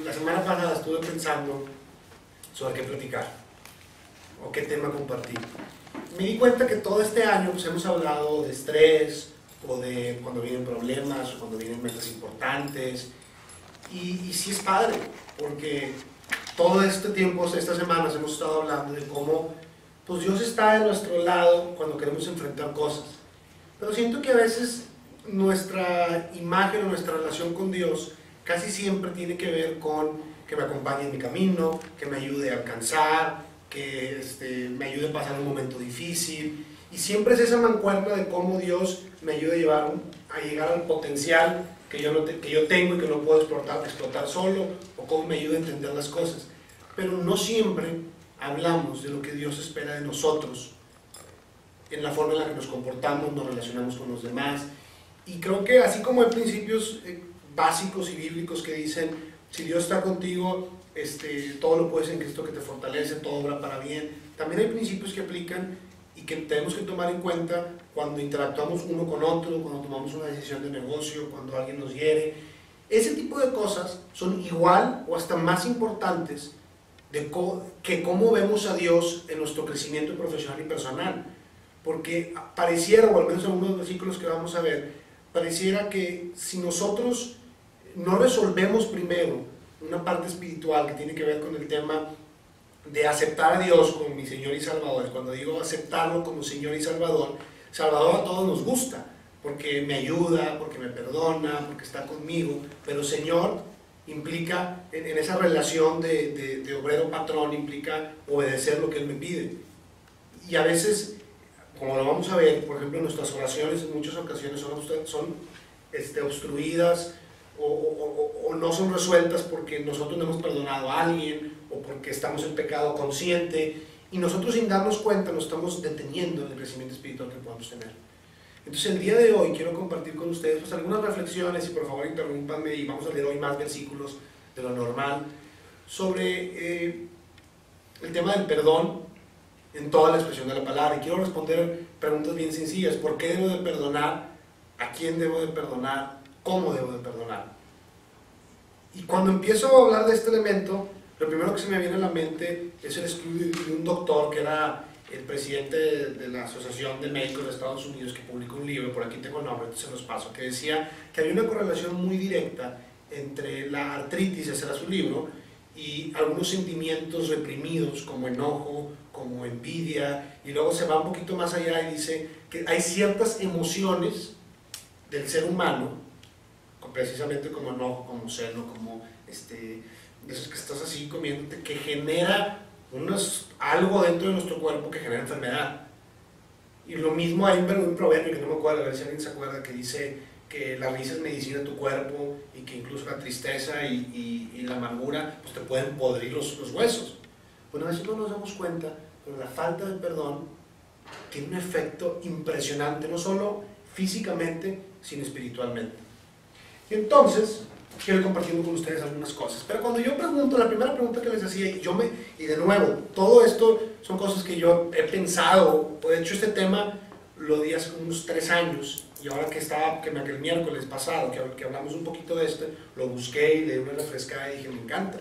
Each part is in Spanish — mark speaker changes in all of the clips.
Speaker 1: La semana pasada estuve pensando sobre qué platicar o qué tema compartir. Me di cuenta que todo este año pues, hemos hablado de estrés o de cuando vienen problemas o cuando vienen metas importantes y sí es padre porque todo este tiempo, estas semanas hemos estado hablando de cómo pues Dios está de nuestro lado cuando queremos enfrentar cosas, pero siento que a veces nuestra imagen o nuestra relación con Dios casi siempre tiene que ver con que me acompañe en mi camino, que me ayude a alcanzar, que me ayude a pasar un momento difícil, y siempre es esa mancuerna de cómo Dios me ayuda a llegar al potencial que yo tengo y que no puedo explotar solo, o cómo me ayuda a entender las cosas. Pero no siempre hablamos de lo que Dios espera de nosotros, en la forma en la que nos comportamos, nos relacionamos con los demás, y creo que así como hay principios básicos y bíblicos que dicen, si Dios está contigo, todo lo puedes en Cristo que te fortalece, todo obra para bien. También hay principios que aplican y que tenemos que tomar en cuenta cuando interactuamos uno con otro, cuando tomamos una decisión de negocio, cuando alguien nos hiere. Ese tipo de cosas son igual o hasta más importantes que cómo vemos a Dios en nuestro crecimiento profesional y personal. Porque pareciera, o al menos en algunos versículos que vamos a ver, pareciera que si nosotros no resolvemos primero una parte espiritual que tiene que ver con el tema de aceptar a Dios como mi Señor y Salvador. Cuando digo aceptarlo como Señor y Salvador, Salvador a todos nos gusta, porque me ayuda, porque me perdona, porque está conmigo, pero Señor implica, en esa relación de obrero-patrón, implica obedecer lo que Él me pide. Y a veces, como lo vamos a ver, por ejemplo, nuestras oraciones en muchas ocasiones son obstruidas o no son resueltas porque nosotros no hemos perdonado a alguien o porque estamos en pecado consciente, y nosotros sin darnos cuenta nos estamos deteniendo en el crecimiento espiritual que podamos tener. Entonces el día de hoy quiero compartir con ustedes pues, algunas reflexiones, y por favor interrúmpanme, y vamos a leer hoy más versículos de lo normal sobre el tema del perdón en toda la expresión de la palabra. Y quiero responder preguntas bien sencillas: ¿por qué debo de perdonar? ¿A quién debo de perdonar? ¿Cómo debo de perdonar? Y cuando empiezo a hablar de este elemento, lo primero que se me viene a la mente es el estudio de un doctor que era el presidente de la Asociación de Médicos de Estados Unidos, que publicó un libro, por aquí tengo el nombre, entonces se los paso, que decía que había una correlación muy directa entre la artritis, ese era su libro, y algunos sentimientos reprimidos como enojo, como envidia, y luego se va un poquito más allá y dice que hay ciertas emociones del ser humano, precisamente como enojo, como celo, como esos que estás así comiéndote, que genera algo dentro de nuestro cuerpo que genera enfermedad. Y lo mismo hay un proverbio que no me acuerdo, a ver si alguien se acuerda, que dice que la risa es medicina de tu cuerpo, y que incluso la tristeza y la amargura pues te pueden podrir los huesos. Bueno, a veces no nos damos cuenta, pero la falta de perdón tiene un efecto impresionante, no solo físicamente, sino espiritualmente. Y entonces, quiero ir compartiendo con ustedes algunas cosas. Pero cuando yo pregunto, la primera pregunta que les hacía, y de nuevo, todo esto son cosas que yo he pensado, de hecho este tema lo di hace unos 3 años, y ahora que el miércoles pasado, que hablamos un poquito de esto, lo busqué y le di una refrescada y dije, me encanta.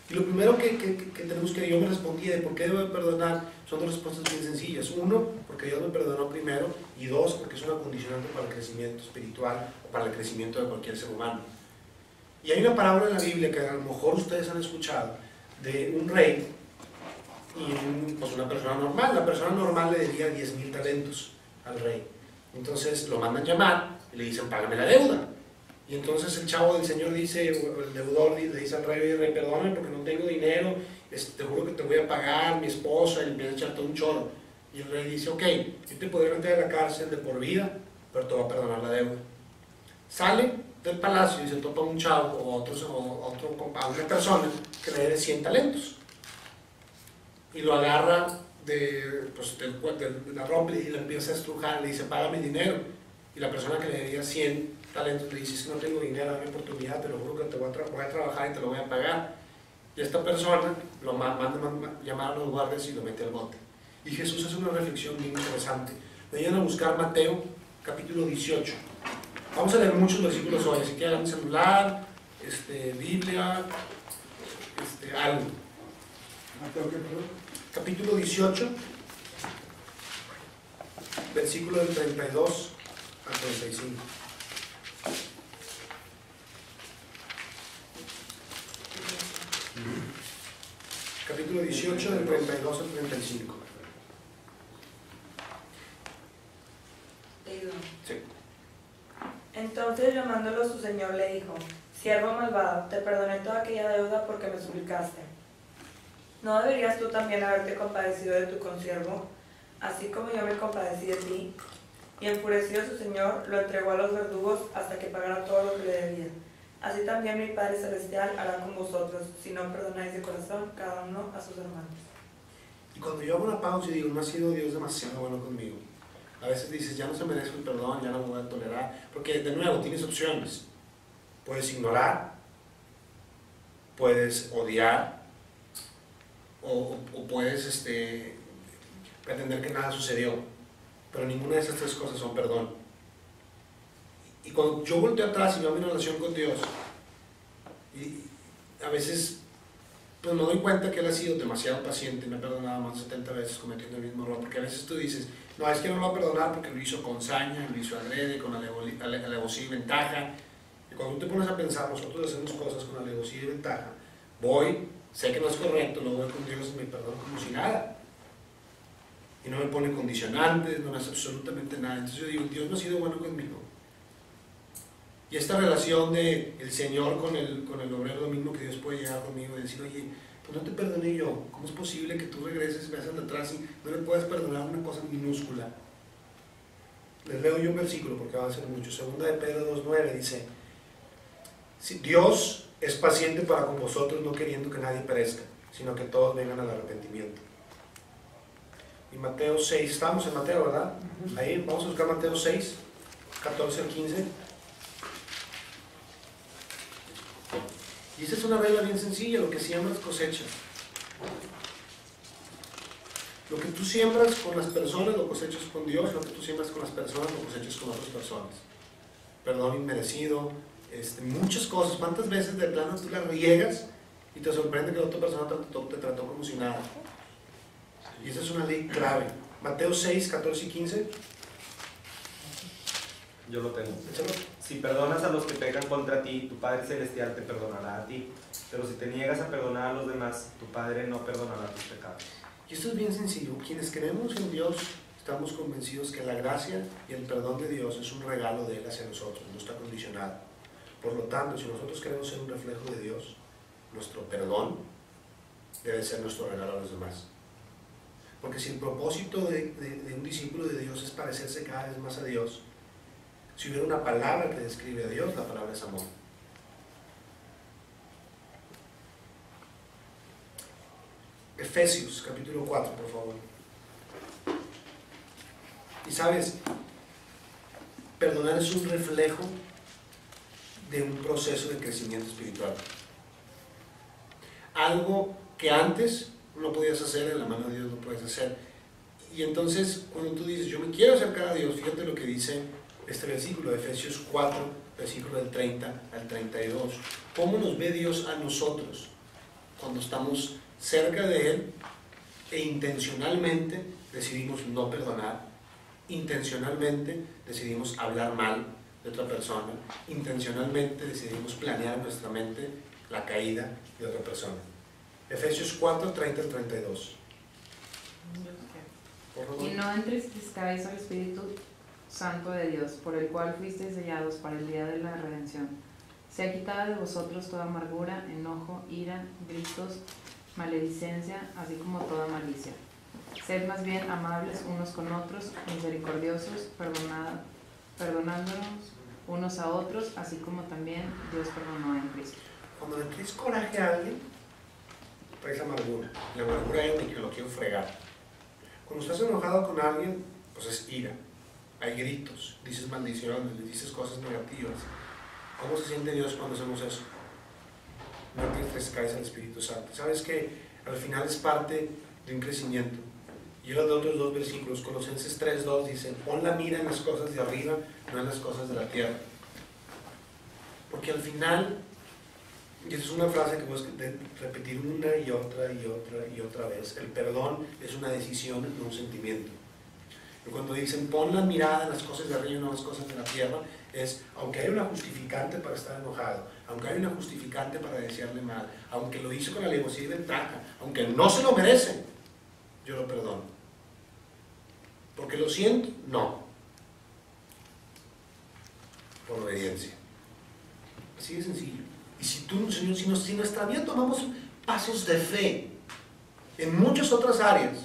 Speaker 1: Y lo primero que tenemos que, yo me respondí de por qué debo de perdonar, son 2 respuestas bien sencillas. 1, porque Dios me perdonó primero, y 2, porque es una condicionante para el crecimiento espiritual o para el crecimiento de cualquier ser humano. Y hay una parábola en la Biblia que a lo mejor ustedes han escuchado, de un rey y pues una persona normal. La persona normal le debía 10,000 talentos al rey. Entonces lo mandan llamar y le dicen, págame la deuda. Y entonces el chavo del señor dice, el deudor le dice al rey, oye, rey, perdóname porque no tengo dinero, te juro que te voy a pagar, mi esposa, y le empieza a echar todo un choro. Y el rey dice, ok, yo te podré meter a la cárcel de por vida, pero te voy a perdonar la deuda. Sale del palacio y se topa un chavo o a una persona que le debe 100 talentos. Y lo agarra de la ropa y le empieza a estrujar, le dice, págame dinero. Y la persona que le debía 100 talentos le dice, si no tengo dinero, dame oportunidad, te lo juro que te voy a trabajar y te lo voy a pagar. Y esta persona lo manda llamar a los guardias y lo mete al bote. Y Jesús hace una reflexión muy interesante. Vayan a buscar Mateo capítulo 18. Vamos a leer muchos versículos hoy, así que hagan el celular, Biblia, algo. Capítulo 18, versículo del 32 al 35. Capítulo 18, del 32 al 35. Sí.
Speaker 2: Entonces, llamándolo su señor, le dijo: siervo malvado, te perdoné toda aquella deuda porque me suplicaste. ¿No deberías tú también haberte compadecido de tu consiervo, así como yo me compadecí de ti? Y enfurecido su señor, lo entregó a los verdugos hasta que pagara todo lo que le debía. Así también mi Padre Celestial hará con vosotros, si no perdonáis de corazón cada uno a sus hermanos.
Speaker 1: Y cuando yo hago una pausa y digo, no ha sido Dios demasiado bueno conmigo, a veces dices, ya no se merece el perdón, ya no me voy a tolerar, porque de nuevo tienes opciones. Puedes ignorar, puedes odiar, o puedes pretender que nada sucedió, pero ninguna de esas tres cosas son perdón. Y cuando yo volteo atrás y veo mi relación con Dios, y a veces pues me doy cuenta que Él ha sido demasiado paciente y me ha perdonado más de 70 veces cometiendo el mismo error, porque a veces tú dices, no, es que no lo va a perdonar porque lo hizo con saña, lo hizo adrede, con alevosía y ventaja. Y cuando tú te pones a pensar, nosotros hacemos cosas con alevosía y ventaja, sé que no es correcto, lo voy con Dios y me perdono como si nada. Y no me pone condicionantes, no me hace absolutamente nada. Entonces yo digo, Dios no ha sido bueno conmigo. Y esta relación de el Señor con el obrero, lo mismo que Dios puede llegar conmigo y decir, oye, pues no te perdoné yo, ¿cómo es posible que tú regreses, veas hacia atrás y no le puedas perdonar una cosa minúscula? Les leo yo un versículo porque va a ser mucho. Segunda de Pedro 2:9 dice, si Dios es paciente para con vosotros, no queriendo que nadie perezca, sino que todos vengan al arrepentimiento. Y Mateo 6, estamos en Mateo, ¿verdad? Ahí vamos a buscar Mateo 6, 14 al 15. Y esa es una regla bien sencilla, lo que siembras cosechas. Lo que tú siembras con las personas lo cosechas con Dios, lo que tú siembras con las personas lo cosechas con otras personas. Perdón inmerecido, muchas cosas. ¿Cuántas veces de plano tú la riegas y te sorprende que la otra persona te trató como si nada? Y esa es una ley clave. Mateo 6, 14 y 15.
Speaker 3: Yo lo tengo.
Speaker 1: Échalo.
Speaker 3: Si perdonas a los que pecan contra ti, tu Padre Celestial te perdonará a ti. Pero si te niegas a perdonar a los demás, tu Padre no perdonará tus pecados.
Speaker 1: Y esto es bien sencillo. Quienes creemos en Dios, estamos convencidos que la gracia y el perdón de Dios es un regalo de Él hacia nosotros, no está condicionado. Por lo tanto, si nosotros queremos ser un reflejo de Dios, nuestro perdón debe ser nuestro regalo a los demás. Porque si el propósito de un discípulo de Dios es parecerse cada vez más a Dios, si hubiera una palabra que describe a Dios, la palabra es amor. Efesios, capítulo 4, por favor. Y sabes, perdonar es un reflejo de un proceso de crecimiento espiritual. Algo que antes no podías hacer, en la mano de Dios lo puedes hacer. Y entonces, cuando tú dices, yo me quiero acercar a Dios, fíjate lo que dice este versículo de Efesios 4, versículo del 30 al 32. ¿Cómo nos ve Dios a nosotros cuando estamos cerca de Él e intencionalmente decidimos no perdonar? Intencionalmente decidimos hablar mal de otra persona, intencionalmente decidimos planear en nuestra mente la caída de otra persona. Efesios 4, 30 al 32. Por favor.
Speaker 4: Y no entristezcáis al Espíritu Santo de Dios, por el cual fuisteis sellados para el día de la redención. Sea quitada de vosotros toda amargura, enojo, ira, gritos, maledicencia, así como toda malicia. Sed más bien amables unos con otros, misericordiosos, perdonándonos unos a otros, así como también Dios perdonó en Cristo.
Speaker 1: Cuando le traes coraje a alguien, traes amargura. La amargura es de que lo quiero fregar. Cuando estás enojado con alguien, pues es ira. Hay gritos, dices maldiciones, le dices cosas negativas. ¿Cómo se siente Dios cuando hacemos eso? No te entristezcáis al Espíritu Santo. ¿Sabes que al final es parte de un crecimiento? Y los otros dos versículos, Colosenses 3:2 dice, pon la mira en las cosas de arriba, no en las cosas de la tierra. Porque al final Y esa es una frase que voy a repetir una y otra y otra y otra vez. El perdón es una decisión, no un sentimiento. Y cuando dicen pon la mirada en las cosas de arriba y no en las cosas de la tierra, es aunque hay una justificante para estar enojado, aunque hay una justificante para desearle mal, aunque lo hizo con alevosía y ventaja, aunque no se lo merece, yo lo perdono. ¿Porque lo siento? No. Por obediencia. Así de sencillo. Y si nuestra vida tomamos pasos de fe en muchas otras áreas,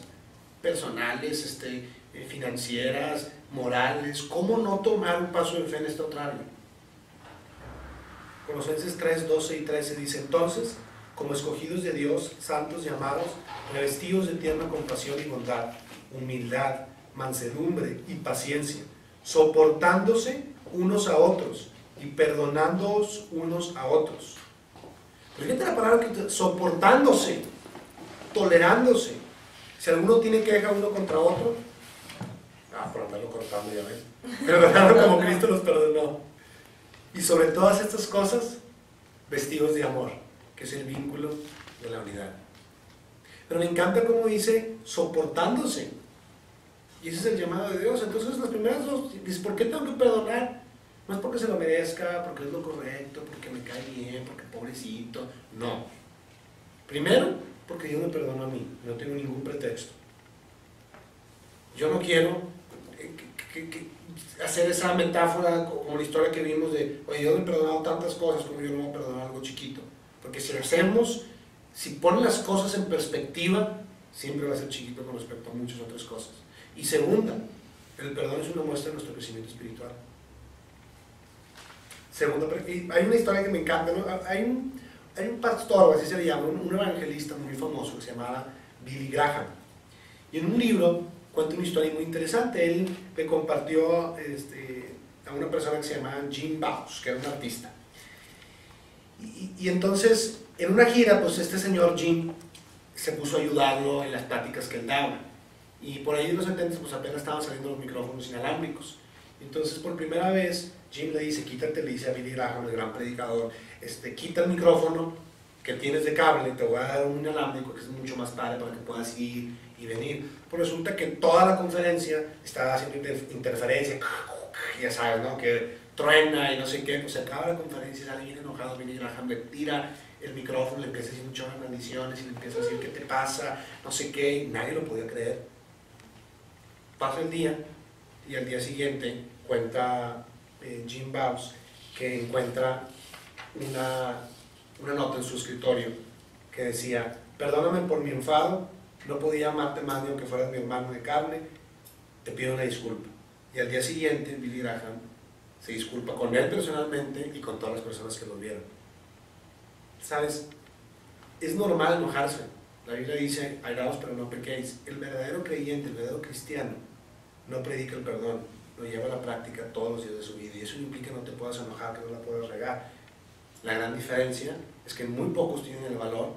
Speaker 1: personales, financieras, morales, ¿cómo no tomar un paso de fe en esta otra área? Colosenses 3, 12 y 13 dice: entonces, como escogidos de Dios, santos y amados, revestidos de tierna compasión y bondad, humildad, mansedumbre y paciencia, soportándose unos a otros y perdonándoos unos a otros. Pero fíjate la palabra que soportándose, tolerándose. Si alguno tiene queja uno contra otro, por andarlo cortando, ya ven, perdonando como Cristo los perdonó. Y sobre todas estas cosas, vestidos de amor, que es el vínculo de la unidad. Pero me encanta cómo dice soportándose. Y ese es el llamado de Dios. Entonces las primeras dos, dice, ¿por qué tengo que perdonar? No es porque se lo merezca, porque es lo correcto, porque me cae bien, porque pobrecito. No. Primero, porque Dios me perdonó a mí. No tengo ningún pretexto. Yo no quiero hacer esa metáfora como la historia que vimos de, oye, Dios me ha perdonado tantas cosas, como yo no voy a perdonar algo chiquito. Porque si lo hacemos, si ponen las cosas en perspectiva, siempre va a ser chiquito con respecto a muchas otras cosas. Y segunda, el perdón es una muestra de nuestro crecimiento espiritual. Segunda, hay una historia que me encanta, ¿no? Hay un pastor, así se le llama, un evangelista muy famoso que se llamaba Billy Graham. Y en un libro cuenta una historia muy interesante. Él le compartió a una persona que se llamaba Jim Bausch, que era un artista. Y entonces, en una gira, pues este señor Jim se puso a ayudarlo en las pláticas que él daba. Y por ahí en los 70 pues apenas estaban saliendo los micrófonos inalámbricos. Entonces, por primera vez, Jim le dice, quítate, le dice a Billy Graham, el gran predicador, quita el micrófono que tienes de cable, te voy a dar un inalámbrico que es mucho más padre para que puedas ir y venir. Pues resulta que toda la conferencia estaba haciendo interferencia, ya sabes, ¿no? Que truena y no sé qué, pues se acaba la conferencia y sale bien enojado Billy Graham, le tira el micrófono, le empieza a decir muchas maldiciones y le empieza a decir qué te pasa, no sé qué, y nadie lo podía creer. Pasa el día y al día siguiente cuenta Jim Bausch que encuentra una nota en su escritorio que decía: perdóname por mi enfado, no podía amarte más ni aunque fueras mi hermano de carne, te pido una disculpa. Y al día siguiente Billy Graham se disculpa con él personalmente y con todas las personas que lo vieron. ¿Sabes? Es normal enojarse. La Biblia dice, airaos pero no pequéis. El verdadero creyente, el verdadero cristiano, no predica el perdón, lo lleva a la práctica todos los días de su vida. Y eso no implica que no te puedas enojar, que no la puedas regar. La gran diferencia es que muy pocos tienen el valor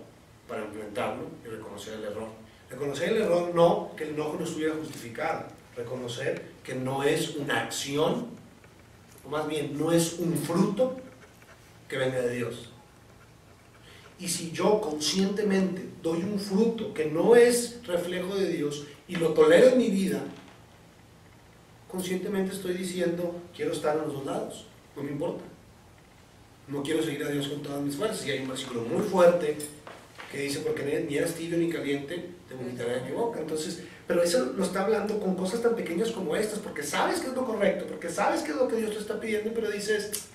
Speaker 1: para enfrentarlo y reconocer el error. Reconocer el error no que el enojo no estuviera justificado, reconocer que no es una acción, o más bien no es un fruto que venga de Dios. Y si yo conscientemente doy un fruto que no es reflejo de Dios y lo tolero en mi vida, conscientemente estoy diciendo, quiero estar en los dos lados, no me importa. No quiero seguir a Dios con todas mis fuerzas. Y hay un versículo muy fuerte que dice, porque ni eres tibio ni caliente, te vomitaré de mi boca. Entonces, pero eso lo está hablando con cosas tan pequeñas como estas, porque sabes que es lo correcto, porque sabes que es lo que Dios te está pidiendo, pero dices,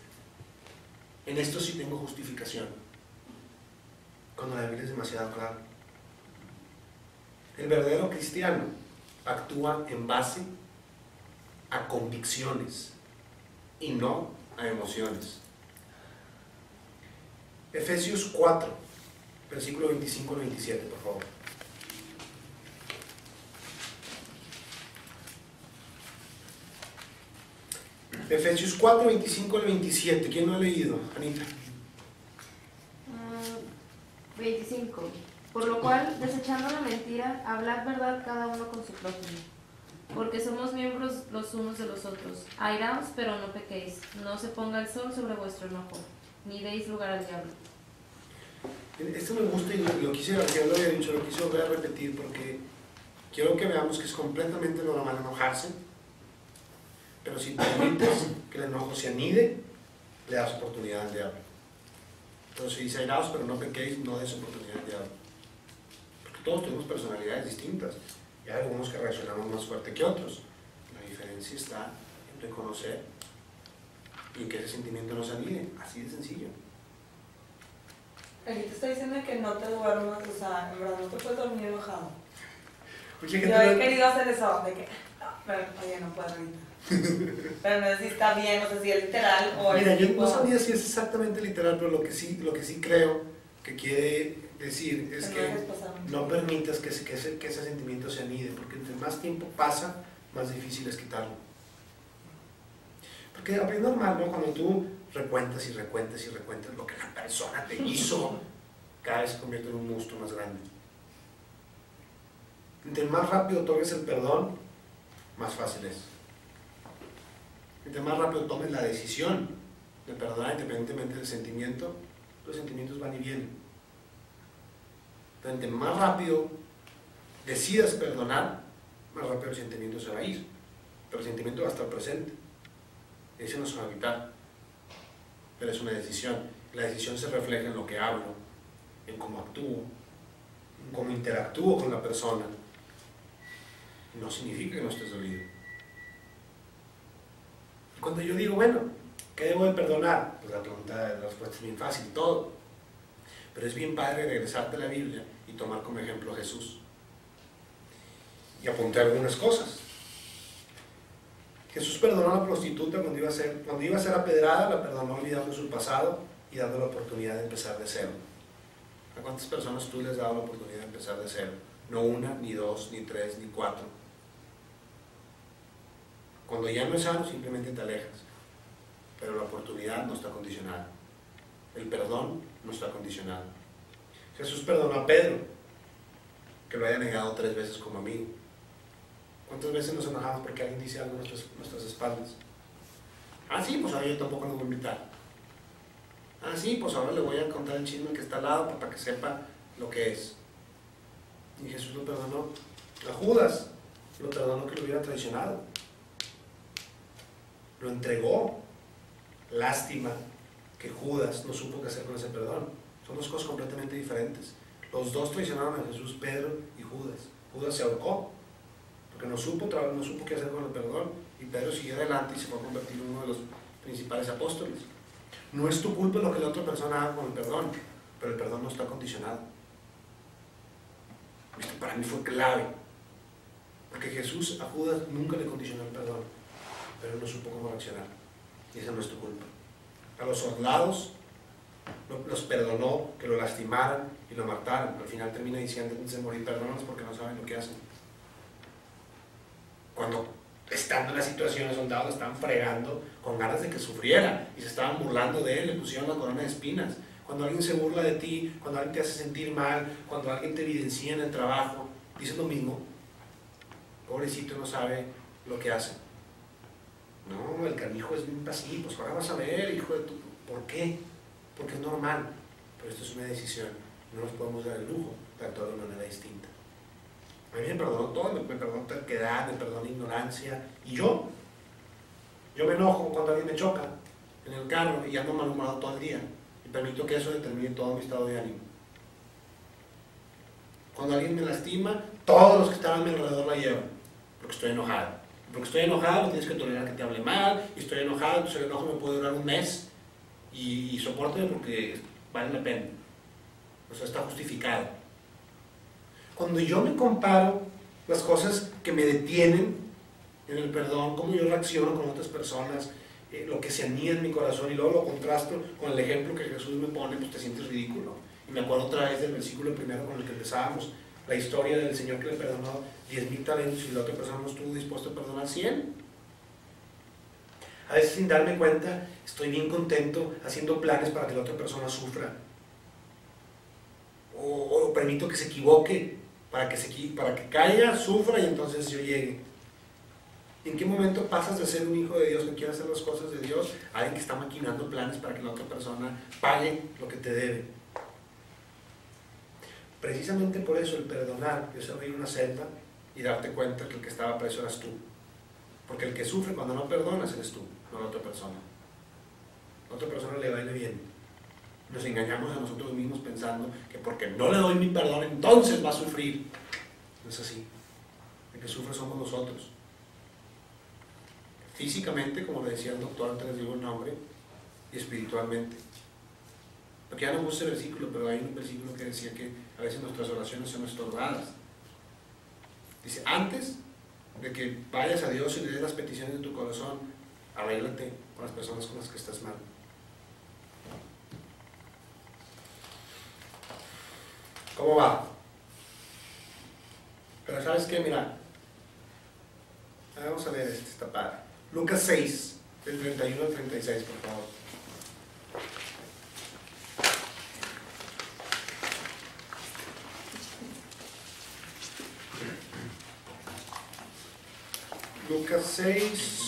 Speaker 1: en esto sí tengo justificación. Cuando la Biblia es demasiado clara. El verdadero cristiano actúa en base a convicciones y no a emociones. Efesios 4, versículo 25 al 27, por favor. Efesios 4, 25 al 27. ¿Quién no ha leído, Anita?
Speaker 5: 25. Por lo cual, desechando la mentira, hablad verdad cada uno con su prójimo, porque somos miembros los unos de los otros. Airaos, pero no pequéis, no se ponga el sol sobre vuestro enojo, ni deis lugar al diablo.
Speaker 1: Esto me gusta y lo quise, ya lo había dicho, lo quise volver a repetir porque quiero que veamos que es completamente normal enojarse, pero si permites que el enojo se anide, le das oportunidad al diablo. Entonces se dice airaos, pero no pequéis, no des oportunidad al diablo. Porque todos tenemos personalidades distintas y hay algunos que reaccionamos más fuerte que otros. La diferencia está en reconocer y en que ese sentimiento no se anide, así de sencillo.
Speaker 2: Aquí te está diciendo que no te duermas, o sea, en verdad no te puedes dormir enojado.
Speaker 1: Oye,
Speaker 2: Yo he querido hacer eso, de que, no, pero oye, no puedo ahorita. Pero no sé si está bien, no sé si es literal o
Speaker 1: Mira,
Speaker 2: es
Speaker 1: yo
Speaker 2: tipo...
Speaker 1: no sabía si es exactamente literal, pero lo que sí creo que quiere decir es que no permitas que ese sentimiento se anide, porque entre más tiempo pasa, más difícil es quitarlo. Porque es normal, ¿no? Cuando tú recuentas y recuentas y recuentas lo que la persona te hizo, cada vez se convierte en un monstruo más grande. Entre más rápido tomes el perdón, más fácil es. Entre más rápido tomes la decisión de perdonar, independientemente del sentimiento, los sentimientos van y vienen. Pero entre más rápido decidas perdonar, más rápido el sentimiento se va a ir. Pero el sentimiento va a estar presente. Ese no se va a evitar. Pero es una decisión. La decisión se refleja en lo que hablo, en cómo actúo, en cómo interactúo con la persona. No significa que no estés dolido. Y cuando yo digo, bueno, ¿qué debo de perdonar? Pues la respuesta es bien fácil, todo. Pero es bien padre regresarte a la Biblia y tomar como ejemplo a Jesús. Y apuntar algunas cosas. Jesús perdonó a la prostituta cuando iba a ser apedrada, la perdonó olvidando su pasado y dando la oportunidad de empezar de cero. ¿A cuántas personas tú les has dado la oportunidad de empezar de cero? No una, ni dos, ni tres, ni cuatro. Cuando ya no es sano, simplemente te alejas. Pero la oportunidad no está condicionada. El perdón no está condicionado. Jesús perdonó a Pedro, que lo haya negado 3 veces como amigo. ¿Cuántas veces nos enojamos porque alguien dice algo en nuestras espaldas? Ah, sí, pues ahora yo tampoco lo voy a invitar. Ah, sí, pues ahora le voy a contar el chisme que está al lado para que sepa lo que es. Y Jesús lo perdonó. A Judas lo perdonó que lo hubiera traicionado. Lo entregó. Lástima que Judas no supo qué hacer con ese perdón. Son dos cosas completamente diferentes. Los dos traicionaron a Jesús, Pedro y Judas. Judas se ahorcó porque no supo qué hacer con el perdón, y Pedro siguió adelante y se fue a convertir en uno de los principales apóstoles. No es tu culpa lo que la otra persona haga con el perdón, pero el perdón no está condicionado. Esto para mí fue clave, porque Jesús a Judas nunca le condicionó el perdón, pero no supo cómo reaccionar, y esa no es tu culpa. A los soldados los perdonó que lo lastimaran y lo mataran. Al final termina diciendo antes de morir, perdónanos porque no saben lo que hacen. Cuando estando en la situación, los soldados lo estaban fregando con ganas de que sufriera y se estaban burlando de él, le pusieron la corona de espinas. Cuando alguien se burla de ti, cuando alguien te hace sentir mal, cuando alguien te evidencia en el trabajo, dices lo mismo. Pobrecito, no sabe lo que hace. No, el canijo es bien pasivo, pues ahora vas a ver, hijo de tu... ¿Por qué? Porque es normal, pero esto es una decisión. No nos podemos dar el lujo de actuar de una manera distinta. A mí me perdonó todo, me perdonó terquedad, me perdonó ignorancia. Y yo me enojo cuando alguien me choca en el carro y ando malhumorado todo el día. Y permito que eso determine todo mi estado de ánimo. Cuando alguien me lastima, todos los que están a mi alrededor la llevan, porque estoy enojado. Porque estoy enojado, tienes que tolerar que te hable mal, y estoy enojado, entonces el enojo me puede durar un mes, y sopórtame porque vale la pena. O sea, está justificado. Cuando yo me comparo las cosas que me detienen en el perdón, cómo yo reacciono con otras personas, lo que se anida en mi corazón, y luego lo contrasto con el ejemplo que Jesús me pone, pues te sientes ridículo. Y me acuerdo otra vez del versículo primero con el que empezábamos, la historia del Señor que le perdonó 10,000 talentos y la otra persona no estuvo dispuesta a perdonar 100. A veces sin darme cuenta estoy bien contento haciendo planes para que la otra persona sufra. O permito que se equivoque para que caiga, sufra y entonces yo llegue. ¿En qué momento pasas de ser un hijo de Dios que quiere hacer las cosas de Dios a alguien que está maquinando planes para que la otra persona pague lo que te debe? Precisamente por eso el perdonar es abrir una celda y darte cuenta que el que estaba preso eras tú. Porque el que sufre cuando no perdonas eres tú, no la otra persona. A otra persona le va y le viene. Nos engañamos a nosotros mismos pensando que porque no le doy mi perdón entonces va a sufrir. No es así. El que sufre somos nosotros. Físicamente, como le decía el doctor, antes les digo el nombre, y espiritualmente. Porque ya no puse ese versículo, pero hay un versículo que decía que a veces nuestras oraciones son estorbadas. Dice, antes de que vayas a Dios y le des las peticiones de tu corazón, arréglate con las personas con las que estás mal. ¿Cómo va? Pero ¿sabes qué? Mira, vamos a ver esta padre. Lucas 6, del 31 al 36, por favor. Lucas 6,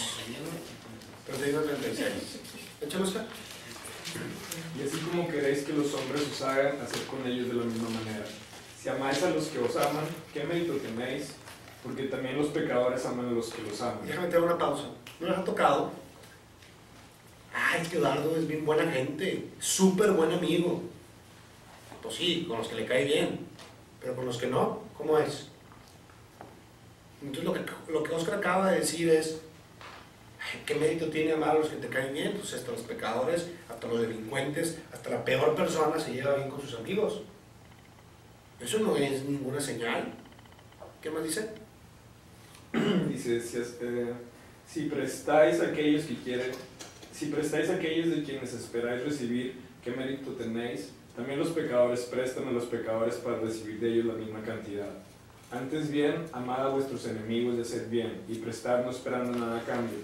Speaker 1: 31 al 36. Échalo, Oscar.
Speaker 6: Y así como queréis que los hombres os hagan, hacer con ellos de la misma manera. Si amáis a los que os aman, ¿qué mérito tenéis? Porque también los pecadores aman a los que los aman.
Speaker 1: Déjame tener una pausa. ¿No les ha tocado? Ay, que Eduardo es bien buena gente, súper buen amigo. Pues sí, con los que le cae bien, pero con los que no, ¿cómo es? Entonces lo que Oscar acaba de decir es, ay, ¿qué mérito tiene amar a los que te caen bien? Pues hasta los pecadores, hasta los delincuentes, hasta la peor persona se lleva bien con sus amigos. Eso no es ninguna señal. ¿Qué más dice?
Speaker 6: Dice, si prestáis a aquellos de quienes esperáis recibir, ¿qué mérito tenéis? También los pecadores prestan a los pecadores para recibir de ellos la misma cantidad. Antes bien, amad a vuestros enemigos y haced bien, y prestad no esperando nada a cambio,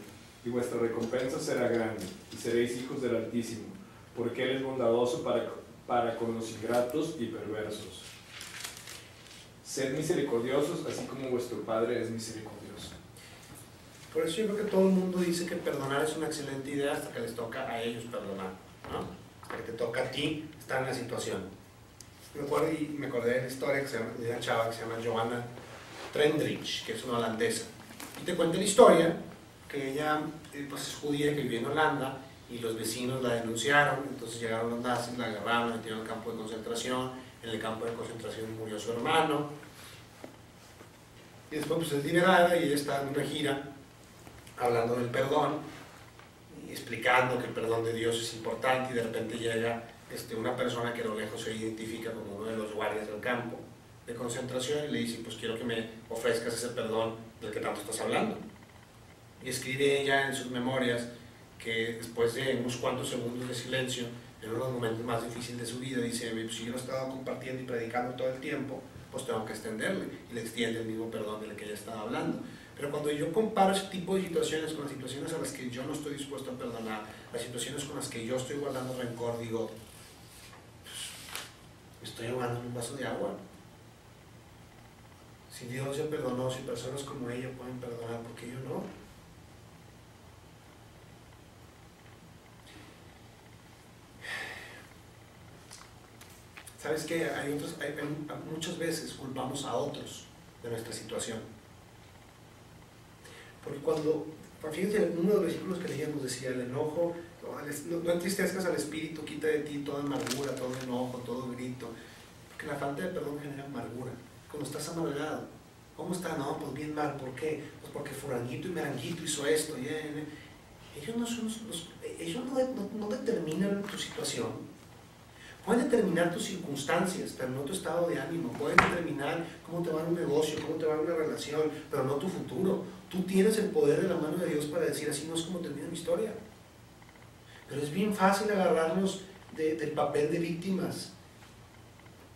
Speaker 6: y vuestra recompensa será grande, y seréis hijos del Altísimo, porque Él es bondadoso para con los ingratos y perversos. Sed misericordiosos, así como vuestro Padre es misericordioso.
Speaker 1: Por eso yo creo que todo el mundo dice que perdonar es una excelente idea hasta que les toca a ellos perdonar, ¿no? Hasta que te toca a ti estar en la situación. Me acordé de la historia de una chava que se llama Johanna Trendrich, que es una holandesa. Y te cuento la historia que ella pues, es judía que vivía en Holanda y los vecinos la denunciaron, entonces llegaron los nazis, la agarraron, la metieron al campo de concentración. En el campo de concentración murió su hermano. Y después pues, es liberada y ella está en una gira hablando del perdón y explicando que el perdón de Dios es importante, y de repente llega una persona que a lo lejos se identifica como uno de los guardias del campo de concentración y le dice, pues quiero que me ofrezcas ese perdón del que tanto estás hablando. Y escribe ella en sus memorias que después de unos cuantos segundos de silencio, en uno de los momentos más difíciles de su vida, dice, si yo lo estaba compartiendo y predicando todo el tiempo, pues tengo que extenderle, y le extiende el mismo perdón del que ella estaba hablando. Pero cuando yo comparo ese tipo de situaciones con las situaciones a las que yo no estoy dispuesto a perdonar, las situaciones con las que yo estoy guardando rencor, digo, pues, me estoy ahogando en un vaso de agua. Si Dios ya perdonó, si personas como ella pueden perdonar, ¿por qué yo no? ¿Sabes qué? Muchas veces culpamos a otros de nuestra situación. Porque fíjense, uno de los versículos que leíamos decía, el enojo, no entristezcas al espíritu, quita de ti toda amargura, todo enojo, todo grito. Porque la falta de perdón genera amargura. Cuando estás amargado, ¿cómo está? No, pues bien mal, ¿por qué? Pues porque furanguito y meranguito hizo esto. Ellos no determinan tu situación. Pueden determinar tus circunstancias, pero no tu estado de ánimo. Pueden determinar cómo te va un negocio, cómo te va una relación, pero no tu futuro. Tú tienes el poder de la mano de Dios para decir, así no es como termina mi historia. Pero es bien fácil agarrarnos del papel de víctimas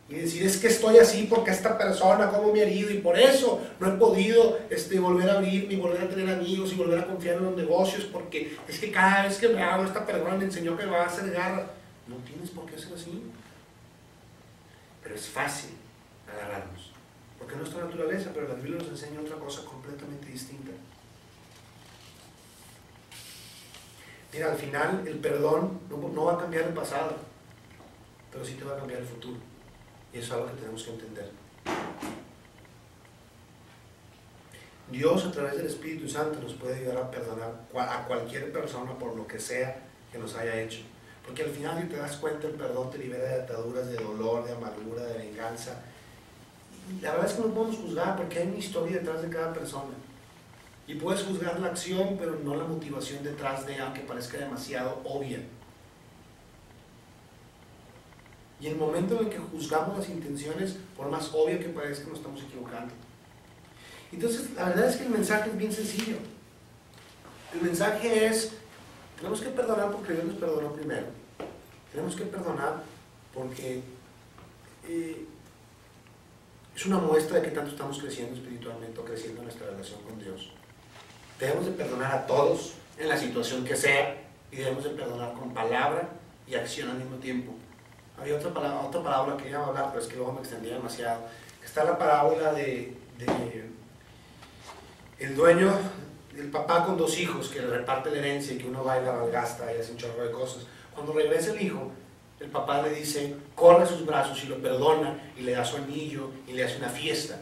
Speaker 1: y decir, es que estoy así porque esta persona como me ha herido y por eso no he podido volver a abrirme y volver a tener amigos y volver a confiar en los negocios, porque es que cada vez que me hago esta persona me enseñó que me va a hacer garra. No tienes por qué ser así. Pero es fácil agarrarnos, porque es nuestra naturaleza, pero la Biblia nos enseña otra cosa completamente distinta. Mira, al final el perdón no va a cambiar el pasado, pero sí te va a cambiar el futuro. Y eso es algo que tenemos que entender. Dios a través del Espíritu Santo nos puede ayudar a perdonar a cualquier persona por lo que sea que nos haya hecho. Porque al final, si te das cuenta, el perdón te libera de ataduras, de dolor, de amargura, de venganza. Y la verdad es que no podemos juzgar porque hay una historia detrás de cada persona. Y puedes juzgar la acción, pero no la motivación detrás de, aunque parezca demasiado obvia. Y en el momento en el que juzgamos las intenciones, por más obvia que parezca, nos estamos equivocando. Entonces, la verdad es que el mensaje es bien sencillo. El mensaje es, tenemos que perdonar porque Dios nos perdonó primero. Tenemos que perdonar porque es una muestra de que tanto estamos creciendo espiritualmente o creciendo en nuestra relación con Dios. Debemos de perdonar a todos en la situación que sea y debemos de perdonar con palabra y acción al mismo tiempo. Había otra parábola que iba a hablar, pero es que luego me extendía demasiado. Está la parábola de el dueño, el papá con dos hijos que le reparte la herencia y que uno va y la malgasta y hace un chorro de cosas. Cuando regresa el hijo, el papá le dice, corre a sus brazos y lo perdona y le da su anillo y le hace una fiesta.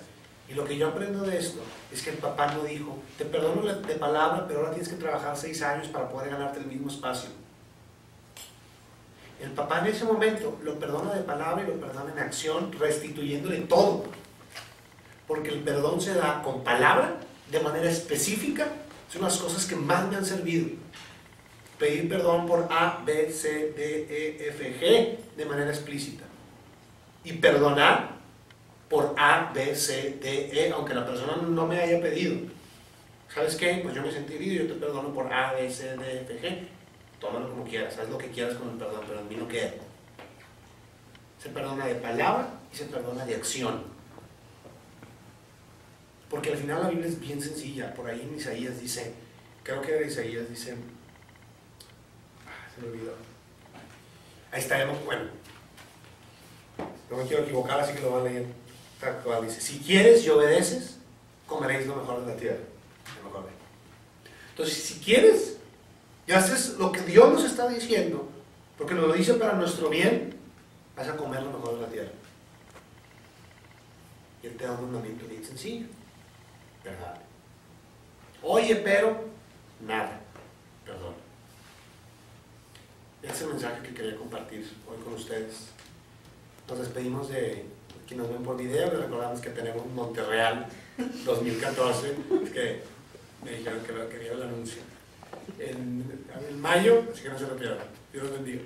Speaker 1: Y lo que yo aprendo de esto es que el papá no dijo, te perdono de palabra, pero ahora tienes que trabajar 6 años para poder ganarte el mismo espacio. El papá en ese momento lo perdona de palabra y lo perdona en acción, restituyéndole todo. Porque el perdón se da con palabra, de manera específica. Son las cosas que más me han servido. Pedir perdón por A, B, C, D, E, F, G de manera explícita. Y perdonar por A, B, C, D, E, aunque la persona no me haya pedido. ¿Sabes qué? Pues yo me sentí herido y yo te perdono por A, B, C, D, F, G. Tómalo como quieras, haz lo que quieras con el perdón, pero en mí no queda. Se perdona de palabra y se perdona de acción. Porque al final la Biblia es bien sencilla. Por ahí en Isaías dice, creo que era Isaías, dice, se me olvidó. Ahí está, bueno, no me quiero equivocar, así que lo van a leer. Tal cual dice, si quieres y obedeces, comeréis lo mejor de la tierra. Lo mejor. Entonces, si quieres y haces lo que Dios nos está diciendo, porque nos lo dice para nuestro bien, vas a comer lo mejor de la tierra. Y Él te da un mandamiento bien sencillo. ¿Verdad? Oye, pero nada, perdón. Ese es el mensaje que quería compartir hoy con ustedes. Nos despedimos de quienes nos ven por video. Les recordamos que tenemos Monterreal 2014, que me dijeron que quería el anuncio en mayo, así que no se lo pierdan. Dios los bendiga.